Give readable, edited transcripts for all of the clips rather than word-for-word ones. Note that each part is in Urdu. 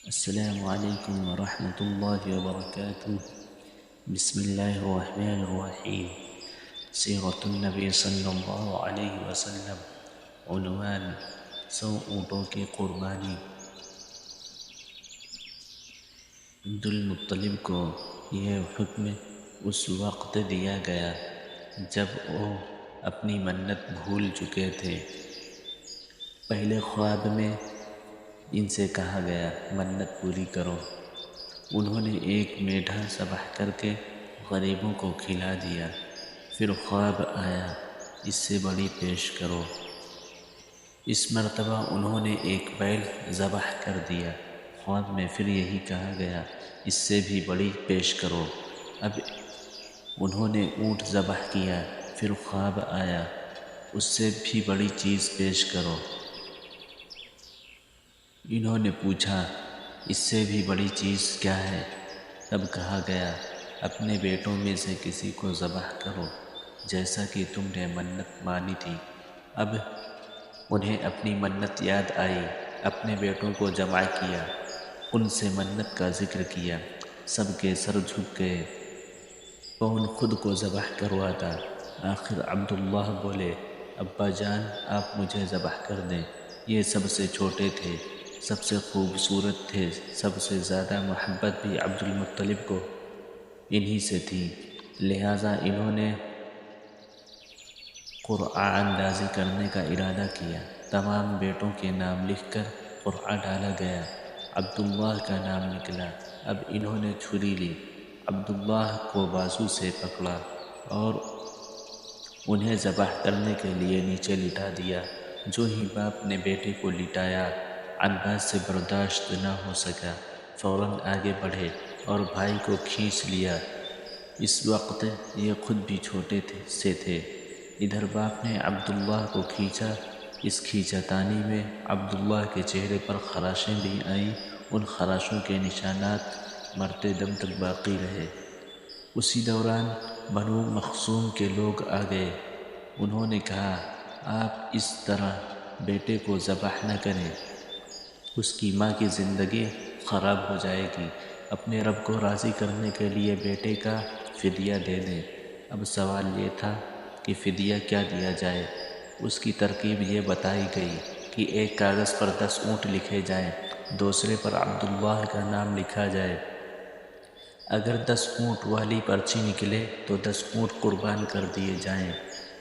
السلام علیکم ورحمۃ اللہ وبرکاتہ۔ بسم اللہ الرحمن الرحیم۔ سیرۃ النبی صلی اللہ علیہ وسلم۔ عنوان: 100 اونٹوں کی قربانی۔ عبد المطلب کو یہ حکم اس وقت دیا گیا جب وہ اپنی منت بھول چکے تھے۔ پہلے خواب میں ان سے کہا گیا منت پوری کرو۔ انہوں نے ایک میڈھا ذبح کر کے غریبوں کو کھلا دیا۔ پھر خواب آیا اس سے بڑی پیش کرو۔ اس مرتبہ انہوں نے ایک بیل ذبح کر دیا۔ خواب میں پھر یہی کہا گیا اس سے بھی بڑی پیش کرو۔ اب انہوں نے اونٹ ذبح کیا۔ پھر خواب آیا اس سے بھی بڑی چیز پیش کرو۔ انہوں نے پوچھا اس سے بھی بڑی چیز کیا ہے؟ تب کہا گیا اپنے بیٹوں میں سے کسی کو ذبح کرو جیسا کہ تم نے منت مانی تھی۔ اب انہیں اپنی منت یاد آئی، اپنے بیٹوں کو جمع کیا، ان سے منت کا ذکر کیا۔ سب کے سر جھک گئے، کون خود کو ذبح کرواتا؟ آخر عبداللہ بولے ابا جان آپ مجھے ذبح کر دیں۔ یہ سب سے چھوٹے تھے، سب سے خوبصورت تھے، سب سے زیادہ محبت بھی عبد المطلب کو انہی سے تھی، لہٰذا انہوں نے قرعہ اندازی کرنے کا ارادہ کیا۔ تمام بیٹوں کے نام لکھ کر قرعہ ڈالا گیا۔ عبداللہ کا نام نکلا۔ اب انہوں نے چھری لی، عبداللہ کو بازو سے پکڑا اور انہیں ذبح کرنے کے لیے نیچے لٹا دیا۔ جو ہی باپ نے بیٹے کو لٹایا، عباس سے برداشت نہ ہو سکا، فوراً آگے بڑھے اور بھائی کو کھینچ لیا۔ اس وقت یہ خود بھی چھوٹے سے تھے۔ ادھر باپ نے عبداللہ کو کھینچا۔ اس کھینچتانی میں عبداللہ کے چہرے پر خراشیں بھی آئیں۔ ان خراشوں کے نشانات مرتے دم تک باقی رہے۔ اسی دوران بنو مخزوم کے لوگ آ گئے۔ انہوں نے کہا آپ اس طرح بیٹے کو ذبح نہ کریں، اس کی ماں کی زندگی خراب ہو جائے گی۔ اپنے رب کو راضی کرنے کے لیے بیٹے کا فدیہ دے دیں۔ اب سوال یہ تھا کہ فدیہ کیا دیا جائے۔ اس کی ترکیب یہ بتائی گئی کہ ایک کاغذ پر 10 اونٹ لکھے جائیں، دوسرے پر عبداللہ کا نام لکھا جائے۔ اگر 10 اونٹ والی پرچی نکلے تو 10 اونٹ قربان کر دیے جائیں۔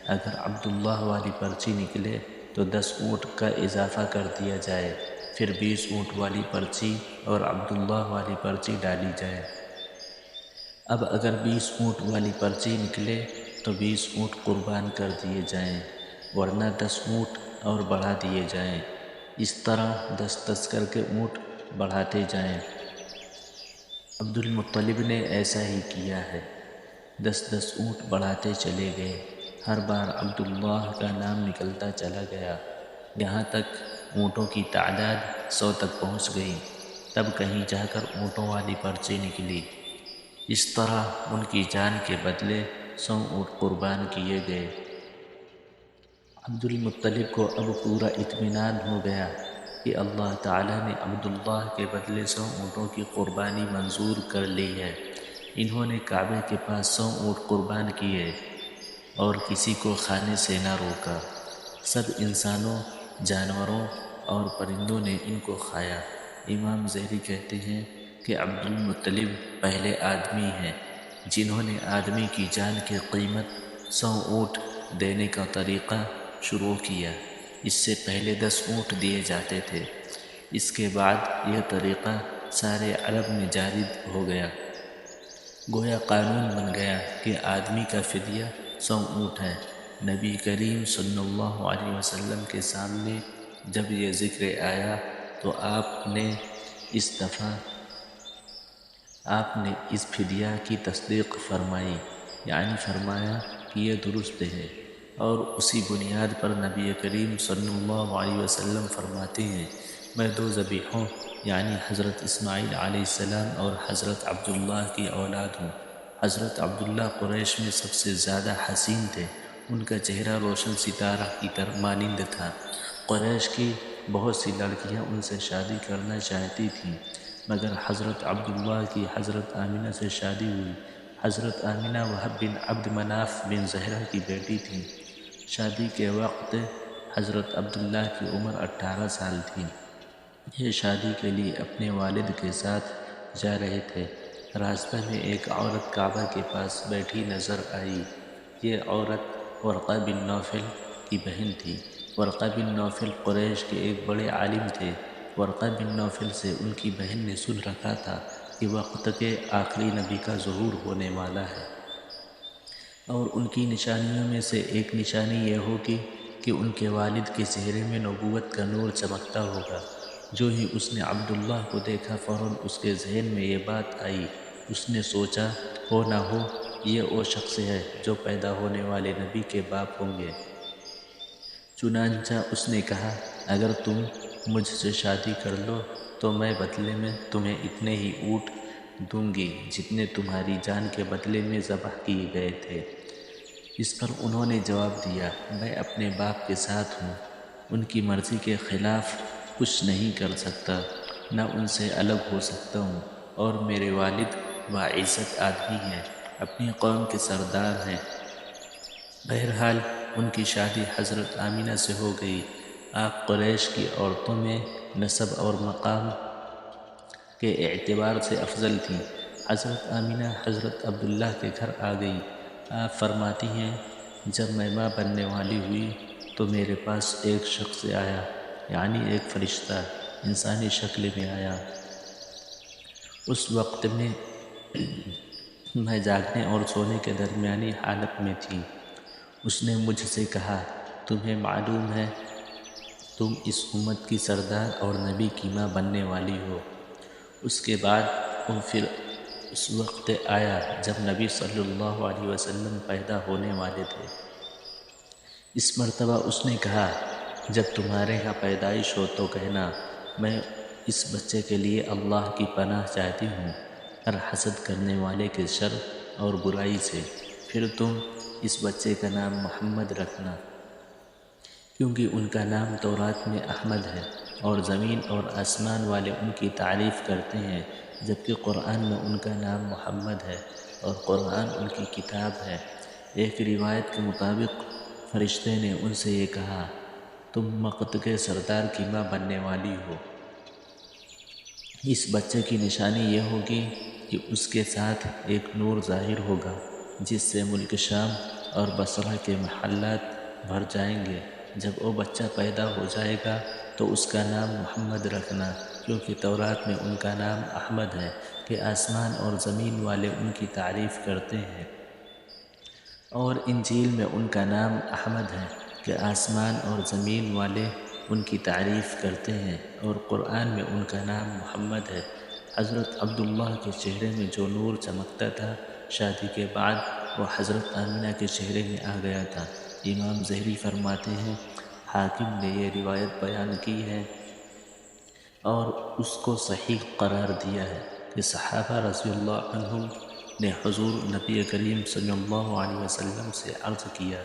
اگر عبداللہ والی پرچی نکلے تو 10 اونٹ کا اضافہ کر دیا جائے۔ پھر 20 اونٹ والی پرچی اور عبداللہ والی پرچی ڈالی جائے۔ اب اگر 20 اونٹ والی پرچی نکلے تو 20 اونٹ قربان کر دیے جائیں، ورنہ 10 اونٹ اور بڑھا دیے جائیں۔ اس طرح 10 کر کے اونٹ بڑھاتے جائیں۔ عبد المطلب نے ایسا ہی کیا ہے، 10 اونٹ بڑھاتے چلے گئے۔ ہر بار عبداللہ کا نام نکلتا چلا گیا، یہاں تک اونٹوں کی تعداد 100 تک پہنچ گئی۔ تب کہیں جا کر اونٹوں والی پرچی نکلی۔ اس طرح ان کی جان کے بدلے 100 اونٹ قربان کیے گئے۔ عبد المطلب کو اب پورا اطمینان ہو گیا کہ اللہ تعالیٰ نے عبداللہ کے بدلے 100 اونٹوں کی قربانی منظور کر لی ہے۔ انہوں نے کعبے کے پاس 100 اونٹ قربان کیے اور کسی کو کھانے سے نہ روکا۔ سب انسانوں، جانوروں اور پرندوں نے ان کو کھایا۔ امام ظہری کہتے ہیں کہ عبد المطلب پہلے آدمی ہیں جنہوں نے آدمی کی جان کی قیمت 100 اونٹ دینے کا طریقہ شروع کیا۔ اس سے پہلے 10 اونٹ دیے جاتے تھے۔ اس کے بعد یہ طریقہ سارے عرب میں جاری ہو گیا۔ گویا قانون بن گیا کہ آدمی کا فدیہ 100 اونٹ ہے۔ نبی کریم صلی اللہ علیہ وسلم کے سامنے جب یہ ذکر آیا تو آپ نے اس فدیہ کی تصدیق فرمائی، یعنی فرمایا کہ یہ درست ہے، اور اسی بنیاد پر نبی کریم صلی اللہ علیہ وسلم فرماتے ہیں میں 2 ذبیحوں یعنی حضرت اسماعیل علیہ السلام اور حضرت عبداللہ کی اولاد ہوں۔ حضرت عبداللہ قریش میں سب سے زیادہ حسین تھے۔ ان کا چہرہ روشن ستارہ کی طرح مانند تھا۔ قریش کی بہت سی لڑکیاں ان سے شادی کرنا چاہتی تھیں، مگر حضرت عبداللہ کی حضرت آمنہ سے شادی ہوئی۔ حضرت آمنہ وہب بن عبد مناف بن زہرہ کی بیٹی تھیں۔ شادی کے وقت حضرت عبداللہ کی عمر 18 سال تھی۔ یہ شادی کے لیے اپنے والد کے ساتھ جا رہے تھے۔ راستہ میں ایک عورت کعبہ کے پاس بیٹھی نظر آئی۔ یہ عورت ورقہ بن نوفل کی بہن تھی۔ ورقہ بن نوفل قریش کے ایک بڑے عالم تھے۔ ورقہ بن نوفل سے ان کی بہن نے سن رکھا تھا کہ وقت کے آخری نبی کا ظہور ہونے والا ہے، اور ان کی نشانیوں میں سے ایک نشانی یہ ہوگی کہ ان کے والد کے چہرے میں نبوت کا نور چمکتا ہوگا۔ جو ہی اس نے عبداللہ کو دیکھا، فوراً اس کے ذہن میں یہ بات آئی۔ اس نے سوچا ہو نہ ہو یہ وہ شخص ہے جو پیدا ہونے والے نبی کے باپ ہوں گے۔ چنانچہ اس نے کہا اگر تم مجھ سے شادی کر لو تو میں بدلے میں تمہیں اتنے ہی اونٹ دوں گی جتنے تمہاری جان کے بدلے میں ذبح کیے گئے تھے۔ اس پر انہوں نے جواب دیا میں اپنے باپ کے ساتھ ہوں، ان کی مرضی کے خلاف کچھ نہیں کر سکتا، نہ ان سے الگ ہو سکتا ہوں، اور میرے والد باعزت آدمی ہیں، اپنی قوم کے سردار ہیں۔ بہرحال ان کی شادی حضرت آمنہ سے ہو گئی۔ آپ قریش کی عورتوں میں نسب اور مقام کے اعتبار سے افضل تھیں۔ حضرت آمنہ حضرت عبداللہ کے گھر آ گئی۔ آپ فرماتی ہیں جب میں ماں بننے والی ہوئی تو میرے پاس ایک شخص آیا، یعنی ایک فرشتہ انسانی شکل میں آیا۔ اس وقت میں جاگنے اور سونے کے درمیانی حالت میں تھی۔ اس نے مجھ سے کہا تمہیں معلوم ہے تم اس امت کی سردار اور نبی کی ماں بننے والی ہو۔ اس کے بعد وہ پھر اس وقت آیا جب نبی صلی اللہ علیہ وسلم پیدا ہونے والے تھے۔ اس مرتبہ اس نے کہا جب تمہارے ہاں پیدائش ہو تو کہنا میں اس بچے کے لیے اللہ کی پناہ چاہتی ہوں ہر حسد کرنے والے کے شر اور برائی سے۔ پھر تم اس بچے کا نام محمد رکھنا، کیونکہ ان کا نام تورات میں احمد ہے، اور زمین اور آسمان والے ان کی تعریف کرتے ہیں، جبکہ قرآن میں ان کا نام محمد ہے، اور قرآن ان کی کتاب ہے۔ ایک روایت کے مطابق فرشتے نے ان سے یہ کہا تم وقت کے سردار کی ماں بننے والی ہو۔ اس بچے کی نشانی یہ ہوگی کہ اس کے ساتھ ایک نور ظاہر ہوگا جس سے ملک شام اور بصرہ کے محلات بھر جائیں گے۔ جب وہ بچہ پیدا ہو جائے گا تو اس کا نام محمد رکھنا، کیونکہ تورات میں ان کا نام احمد ہے کہ آسمان اور زمین والے ان کی تعریف کرتے ہیں، اور انجیل میں ان کا نام احمد ہے کہ آسمان اور زمین والے ان کی تعریف کرتے ہیں، اور قرآن میں ان کا نام محمد ہے۔ حضرت عبداللہ کے چہرے میں جو نور چمکتا تھا، شادی کے بعد وہ حضرت آمنہ کے چہرے میں آ گیا تھا۔ امام ظہری فرماتے ہیں حاکم نے یہ روایت بیان کی ہے اور اس کو صحیح قرار دیا ہے کہ صحابہ رضی اللہ عنہم نے حضور نبی کریم صلی اللہ علیہ وسلم سے عرض کیا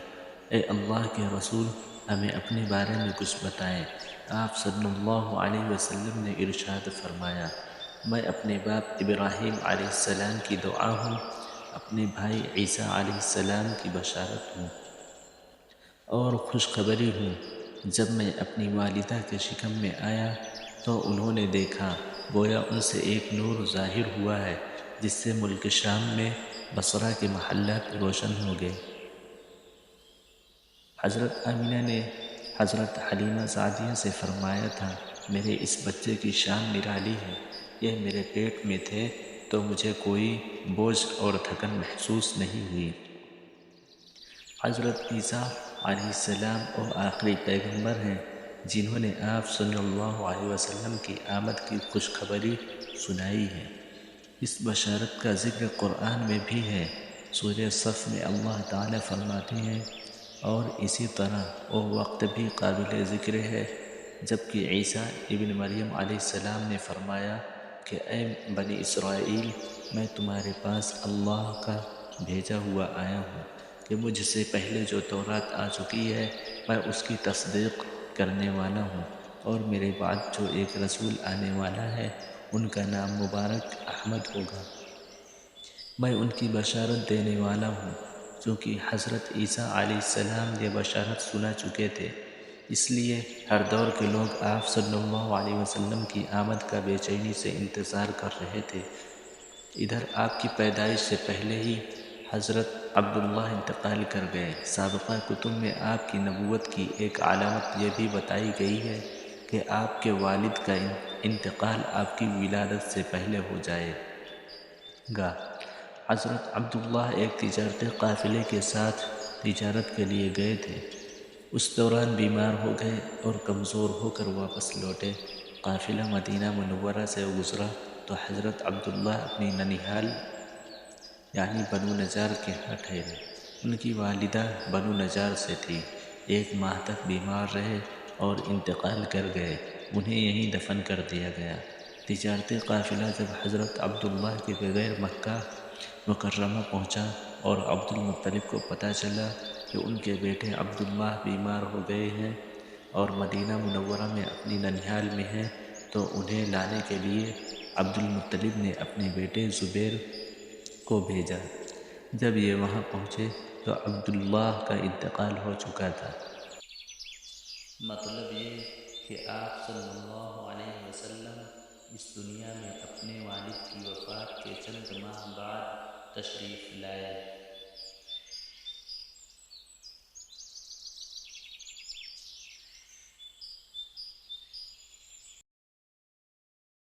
اے اللہ کے رسول ہمیں اپنے بارے میں کچھ بتائیں۔ آپ صلی اللہ علیہ وسلم نے ارشاد فرمایا میں اپنے باپ ابراہیم علیہ السلام کی دعا ہوں، اپنے بھائی عیسیٰ علیہ السلام کی بشارت ہوں اور خوشخبری ہوں۔ جب میں اپنی والدہ کے شکم میں آیا تو انہوں نے دیکھا گویا ان سے ایک نور ظاہر ہوا ہے جس سے ملک شام میں بصرہ کے محلات روشن ہو گئے۔ حضرت آمنہ نے حضرت حلیمہ سعدیہ سے فرمایا تھا میرے اس بچے کی شان نرالی ہے، یہ میرے پیٹ میں تھے تو مجھے کوئی بوجھ اور تھکن محسوس نہیں ہوئی۔ حضرت عیسیٰ علیہ السلام وہ آخری پیغمبر ہیں جنہوں نے آپ صلی اللہ علیہ وسلم کی آمد کی خوشخبری سنائی ہے۔ اس بشارت کا ذکر قرآن میں بھی ہے۔ سورہ صف میں اللہ تعالیٰ فرماتے ہیں اور اسی طرح وہ وقت بھی قابل ذکر ہے جبکہ عیسیٰ ابن مریم علیہ السلام نے فرمایا کہ اے بنی اسرائیل میں تمہارے پاس اللہ کا بھیجا ہوا آیا ہوں کہ مجھ سے پہلے جو تورات آ چکی ہے میں اس کی تصدیق کرنے والا ہوں، اور میرے بعد جو ایک رسول آنے والا ہے ان کا نام مبارک احمد ہوگا۔ میں ان کی بشارت دینے والا ہوں، چونکہ حضرت عیسیٰ علیہ السلام یہ بشارت سنا چکے تھے، اس لیے ہر دور کے لوگ آپ صلی اللہ علیہ وسلم کی آمد کا بے چینی سے انتظار کر رہے تھے۔ ادھر آپ کی پیدائش سے پہلے ہی حضرت عبداللہ انتقال کر گئے۔ سابقہ کتب میں آپ کی نبوت کی ایک علامت یہ بھی بتائی گئی ہے کہ آپ کے والد کا انتقال آپ کی ولادت سے پہلے ہو جائے گا۔ حضرت عبداللہ ایک تجارتی قافلے کے ساتھ تجارت کے لیے گئے تھے۔ اس دوران بیمار ہو گئے اور کمزور ہو کر واپس لوٹے۔ قافلہ مدینہ منورہ سے گزرا تو حضرت عبداللہ اپنی ننیھال یعنی بنو نجار کے ہاں ٹھہرے۔ ان کی والدہ بنو نجار سے تھی۔ 1 ماہ تک بیمار رہے اور انتقال کر گئے۔ انہیں یہیں دفن کر دیا گیا۔ تجارتی قافلہ جب حضرت عبداللہ کے بغیر مکہ مکرمہ پہنچا اور عبد المطلب کو پتہ چلا کہ ان کے بیٹے عبداللہ بیمار ہو گئے ہیں اور مدینہ منورہ میں اپنی ننیھال میں ہیں، تو انہیں لانے کے لیے عبد المطلب نے اپنے بیٹے زبیر کو بھیجا۔ جب یہ وہاں پہنچے تو عبداللہ کا انتقال ہو چکا تھا۔ مطلب یہ کہ آپ صلی اللہ علیہ وسلم اس دنیا میں اپنے والد کی وفات کے چند ماہ بعد تشریف لائے۔